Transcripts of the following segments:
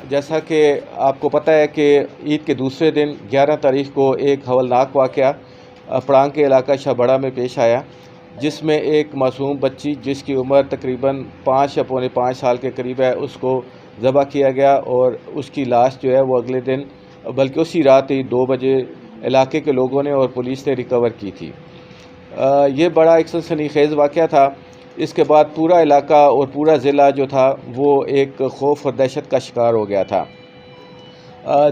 جیسا کہ آپ کو پتہ ہے کہ عید کے دوسرے دن 11 تاریخ کو ایک ہولناک واقعہ پڑانگ کے علاقہ شاہ بڑا میں پیش آیا، جس میں ایک معصوم بچی جس کی عمر تقریباً 5 یا پونے 5 سال کے قریب ہے، اس کو ذبح کیا گیا اور اس کی لاش جو ہے وہ اگلے دن بلکہ اسی رات ہی 2 بجے علاقے کے لوگوں نے اور پولیس نے ریکور کی تھی۔ یہ بڑا ایک سنسنی خیز واقعہ تھا۔ اس کے بعد پورا علاقہ اور پورا ضلع جو تھا وہ ایک خوف اور دہشت کا شکار ہو گیا تھا۔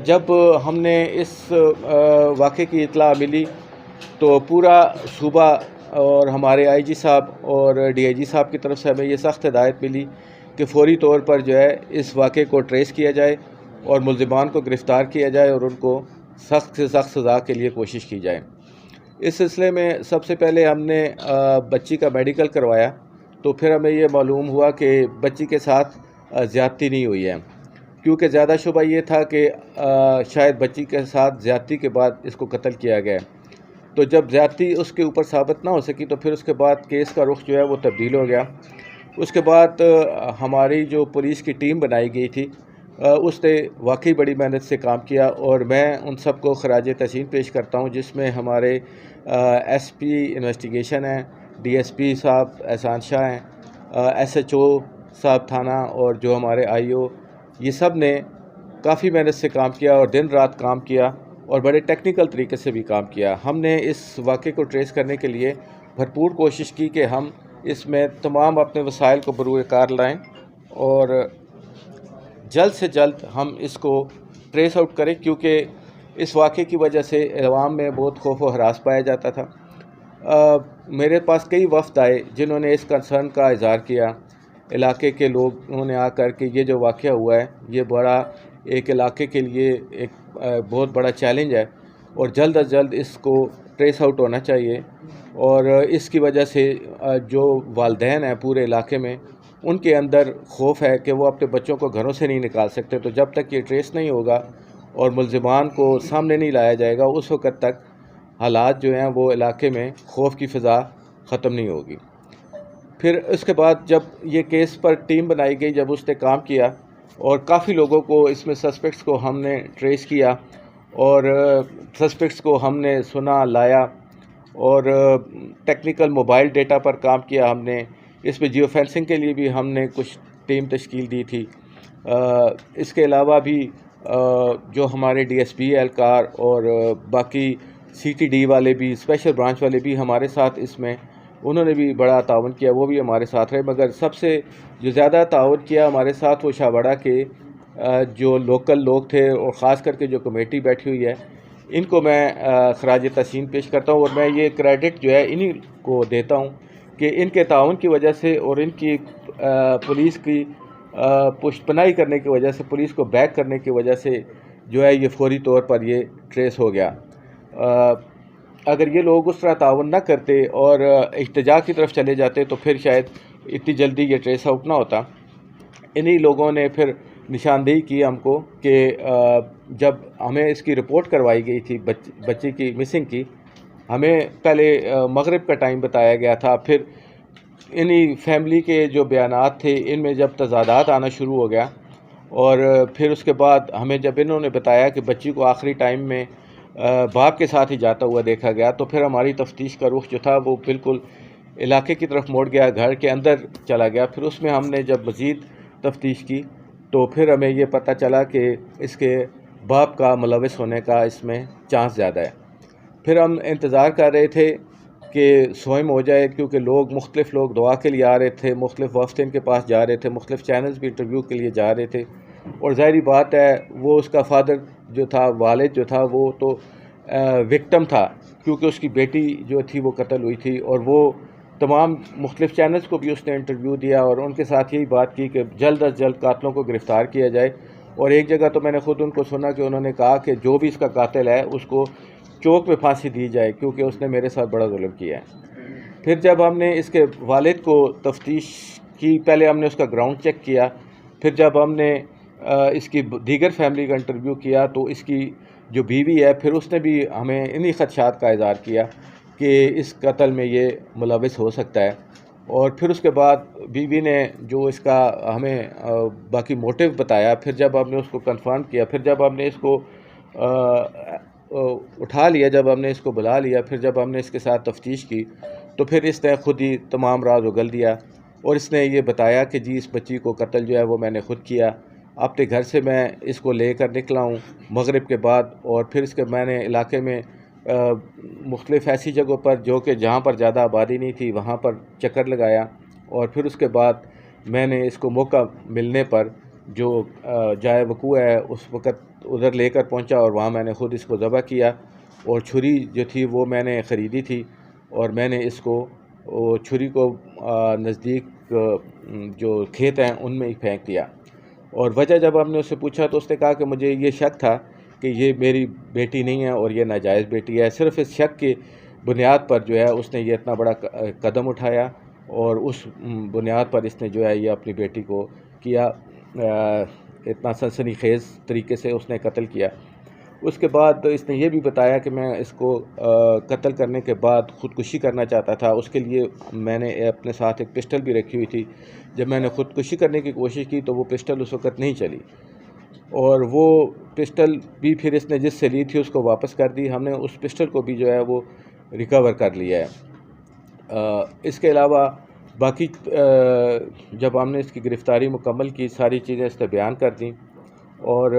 جب ہم نے اس واقعے کی اطلاع ملی تو پورا صوبہ اور ہمارے آئی جی صاحب اور ڈی آئی جی صاحب کی طرف سے ہمیں یہ سخت ہدایت ملی کہ فوری طور پر جو ہے اس واقعے کو ٹریس کیا جائے اور ملزمان کو گرفتار کیا جائے اور ان کو سخت سے سخت سزا کے لیے کوشش کی جائے۔ اس سلسلے میں سب سے پہلے ہم نے بچی کا میڈیکل کروایا، تو پھر ہمیں یہ معلوم ہوا کہ بچی کے ساتھ زیادتی نہیں ہوئی ہے، کیونکہ زیادہ شبہ یہ تھا کہ شاید بچی کے ساتھ زیادتی کے بعد اس کو قتل کیا گیا۔ تو جب زیادتی اس کے اوپر ثابت نہ ہو سکی تو پھر اس کے بعد کیس کا رخ جو ہے وہ تبدیل ہو گیا۔ اس کے بعد ہماری جو پولیس کی ٹیم بنائی گئی تھی اس نے واقعی بڑی محنت سے کام کیا، اور میں ان سب کو خراج تحسین پیش کرتا ہوں، جس میں ہمارے ایس پی انویسٹیگیشن ہیں، ڈی ایس پی صاحب احسان شاہ ہیں، ایس ایچ او صاحب تھانہ، اور جو ہمارے آئی او، یہ سب نے کافی محنت سے کام کیا اور دن رات کام کیا اور بڑے ٹیکنیکل طریقے سے بھی کام کیا۔ ہم نے اس واقعے کو ٹریس کرنے کے لیے بھرپور کوشش کی کہ ہم اس میں تمام اپنے وسائل کو بروئے کار لائیں اور جلد سے جلد ہم اس کو ٹریس آؤٹ کریں، کیونکہ اس واقعے کی وجہ سے عوام میں بہت خوف و ہراس پایا جاتا تھا۔ میرے پاس کئی وفد آئے جنہوں نے اس کنسرن کا اظہار کیا، علاقے کے لوگوں نے آ کر کے یہ جو واقعہ ہوا ہے یہ بڑا ایک علاقے کے لیے ایک بہت بڑا چیلنج ہے اور جلد از جلد اس کو ٹریس آؤٹ ہونا چاہیے، اور اس کی وجہ سے جو والدین ہیں پورے علاقے میں ان کے اندر خوف ہے کہ وہ اپنے بچوں کو گھروں سے نہیں نکال سکتے۔ تو جب تک یہ ٹریس نہیں ہوگا اور ملزمان کو سامنے نہیں لایا جائے گا اس وقت تک حالات جو ہیں وہ علاقے میں خوف کی فضا ختم نہیں ہوگی۔ پھر اس کے بعد جب یہ کیس پر ٹیم بنائی گئی، جب اس نے کام کیا اور کافی لوگوں کو اس میں سسپیکٹس کو ہم نے ٹریس کیا اور سسپیکٹس کو ہم نے سنا لایا اور ٹیکنیکل موبائل ڈیٹا پر کام کیا ہم نے، اس میں جیو فینسنگ کے لیے بھی ہم نے کچھ ٹیم تشکیل دی تھی۔ اس کے علاوہ بھی جو ہمارے ڈی ایس پی اہلکار اور باقی سی ٹی ڈی والے بھی، اسپیشل برانچ والے بھی ہمارے ساتھ اس میں انہوں نے بھی بڑا تعاون کیا، وہ بھی ہمارے ساتھ رہے، مگر سب سے جو زیادہ تعاون کیا ہمارے ساتھ وہ شاہ بڑا کے جو لوکل لوگ تھے اور خاص کر کے جو کمیٹی بیٹھی ہوئی ہے، ان کو میں خراج تحسین پیش کرتا ہوں، اور میں یہ کریڈٹ جو ہے انہی کو دیتا ہوں کہ ان کے تعاون کی وجہ سے اور ان کی پولیس کی پشت پناہی کرنے کی وجہ سے، پولیس کو بیک کرنے کی وجہ سے جو ہے یہ فوری طور پر یہ ٹریس ہو گیا۔ اگر یہ لوگ اس طرح تعاون نہ کرتے اور احتجاج کی طرف چلے جاتے تو پھر شاید اتنی جلدی یہ ٹریس آؤٹ نہ ہوتا۔ انہی لوگوں نے پھر نشاندہی کی ہم کو کہ جب ہمیں اس کی رپورٹ کروائی گئی تھی بچی کی مسنگ کی، ہمیں پہلے مغرب کا ٹائم بتایا گیا تھا، پھر انہی فیملی کے جو بیانات تھے ان میں جب تضادات آنا شروع ہو گیا، اور پھر اس کے بعد ہمیں جب انہوں نے بتایا کہ بچی کو آخری ٹائم میں باپ کے ساتھ ہی جاتا ہوا دیکھا گیا، تو پھر ہماری تفتیش کا رخ جو تھا وہ بالکل علاقے کی طرف موڑ گیا، گھر کے اندر چلا گیا۔ پھر اس میں ہم نے جب مزید تفتیش کی تو پھر ہمیں یہ پتہ چلا کہ اس کے باپ کا ملوث ہونے کا اس میں چانس زیادہ ہے۔ پھر ہم انتظار کر رہے تھے کہ سوئم ہو جائے، کیونکہ مختلف لوگ دعا کے لیے آ رہے تھے، مختلف وفد ان کے پاس جا رہے تھے، مختلف چینلز بھی انٹرویو کے لیے جا رہے تھے، اور ظاہری بات ہے وہ اس کا فادر جو تھا، والد جو تھا، وہ تو وکٹم تھا، کیونکہ اس کی بیٹی جو تھی وہ قتل ہوئی تھی، اور وہ تمام مختلف چینلز کو بھی اس نے انٹرویو دیا اور ان کے ساتھ یہی بات کی کہ جلد از جلد قاتلوں کو گرفتار کیا جائے۔ اور ایک جگہ تو میں نے خود ان کو سنا کہ انہوں نے کہا کہ جو بھی اس کا قاتل ہے اس کو چوک پہ پھانسی دی جائے، کیونکہ اس نے میرے ساتھ بڑا ظلم کیا ہے۔ پھر جب ہم نے اس کے والد کو تفتیش کی، پہلے ہم نے اس کا گراؤنڈ چیک کیا، پھر جب ہم نے اس کی دیگر فیملی کا انٹرویو کیا تو اس کی جو بیوی ہے پھر اس نے بھی ہمیں انہی خدشات کا اظہار کیا کہ اس قتل میں یہ ملوث ہو سکتا ہے، اور پھر اس کے بعد بیوی نے جو اس کا ہمیں باقی موٹیو بتایا، پھر جب ہم نے اس کو کنفرم کیا، پھر جب ہم نے اس کو اٹھا لیا، جب ہم نے اس کو بلا لیا، پھر جب ہم نے اس کے ساتھ تفتیش کی تو پھر اس نے خود ہی تمام راز اگل دیا اور اس نے یہ بتایا کہ جی اس بچی کو قتل جو ہے وہ میں نے خود کیا، اپنے گھر سے میں اس کو لے کر نکلا ہوں مغرب کے بعد، اور پھر اس کے میں نے علاقے میں مختلف ایسی جگہوں پر جو کہ جہاں پر زیادہ آبادی نہیں تھی وہاں پر چکر لگایا، اور پھر اس کے بعد میں نے اس کو موقع ملنے پر جو جائے وقوع ہے اس وقت ادھر لے کر پہنچا اور وہاں میں نے خود اس کو ذبح کیا، اور چھری جو تھی وہ میں نے خریدی تھی اور میں نے اس کو چھری کو نزدیک جو کھیت ہیں ان میں ہی پھینک دیا۔ اور وجہ جب ہم نے اس سے پوچھا تو اس نے کہا کہ مجھے یہ شک تھا کہ یہ میری بیٹی نہیں ہے اور یہ ناجائز بیٹی ہے، صرف اس شک کی بنیاد پر جو ہے اس نے یہ اتنا بڑا قدم اٹھایا اور اس بنیاد پر اس نے جو ہے یہ اپنی بیٹی کو کیا، اتنا سنسنی خیز طریقے سے اس نے قتل کیا۔ اس کے بعد اس نے یہ بھی بتایا کہ میں اس کو قتل کرنے کے بعد خودکشی کرنا چاہتا تھا، اس کے لیے میں نے اپنے ساتھ ایک پسٹل بھی رکھی ہوئی تھی، جب میں نے خودکشی کرنے کی کوشش کی تو وہ پسٹل اس وقت نہیں چلی اور وہ پسٹل بھی پھر اس نے جس سے لی تھی اس کو واپس کر دی، ہم نے اس پسٹل کو بھی جو ہے وہ ریکور کر لیا ہے۔ اس کے علاوہ باقی جب ہم نے اس کی گرفتاری مکمل کی ساری چیزیں اس نے بیان کر دیں اور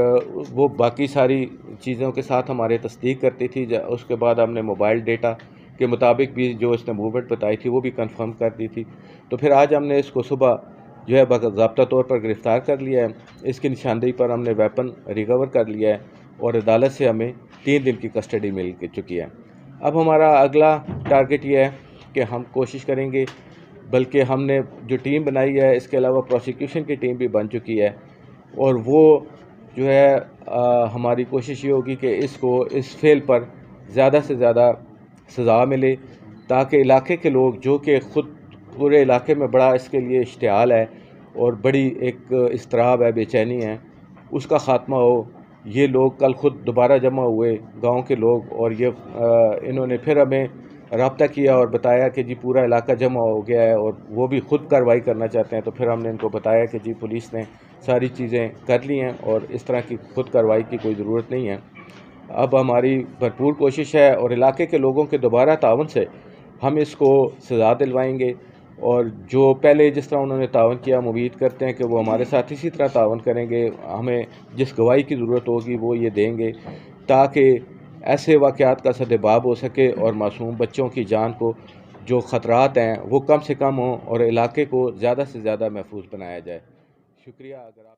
وہ باقی ساری چیزوں کے ساتھ ہمارے تصدیق کرتی تھی، اس کے بعد ہم نے موبائل ڈیٹا کے مطابق بھی جو اس نے موومنٹ بتائی تھی وہ بھی کنفرم کر دی تھی، تو پھر آج ہم نے اس کو صبح جو ہے باضابطہ طور پر گرفتار کر لیا ہے۔ اس کی نشاندہی پر ہم نے ویپن ریکور کر لیا ہے اور عدالت سے ہمیں 3 دن کی کسٹڈی مل چکی ہے۔ اب ہمارا اگلا ٹارگٹ یہ ہے کہ ہم کوشش کریں گے، بلکہ ہم نے جو ٹیم بنائی ہے اس کے علاوہ پروسیکیوشن کی ٹیم بھی بن چکی ہے اور وہ جو ہے ہماری کوشش یہ ہوگی کہ اس کو اس فعل پر زیادہ سے زیادہ سزا ملے تاکہ علاقے کے لوگ جو کہ خود پورے علاقے میں بڑا اس کے لیے اشتعال ہے اور بڑی ایک اضطراب ہے، بے چینی ہے، اس کا خاتمہ ہو۔ یہ لوگ کل خود دوبارہ جمع ہوئے گاؤں کے لوگ اور یہ انہوں نے پھر ہمیں رابطہ کیا اور بتایا کہ جی پورا علاقہ جمع ہو گیا ہے اور وہ بھی خود کارروائی کرنا چاہتے ہیں، تو پھر ہم نے ان کو بتایا کہ جی پولیس نے ساری چیزیں کر لی ہیں اور اس طرح کی خود کارروائی کی کوئی ضرورت نہیں ہے۔ اب ہماری بھرپور کوشش ہے اور علاقے کے لوگوں کے دوبارہ تعاون سے ہم اس کو سزا دلوائیں گے، اور جو پہلے جس طرح انہوں نے تعاون کیا ہم امید کرتے ہیں کہ وہ ہمارے ساتھ اسی طرح تعاون کریں گے، ہمیں جس گواہی کی ضرورت ہوگی وہ یہ دیں گے تاکہ ایسے واقعات کا سدباب ہو سکے اور معصوم بچوں کی جان کو جو خطرات ہیں وہ کم سے کم ہوں اور علاقے کو زیادہ سے زیادہ محفوظ بنایا جائے۔ شکریہ۔ اگر آپ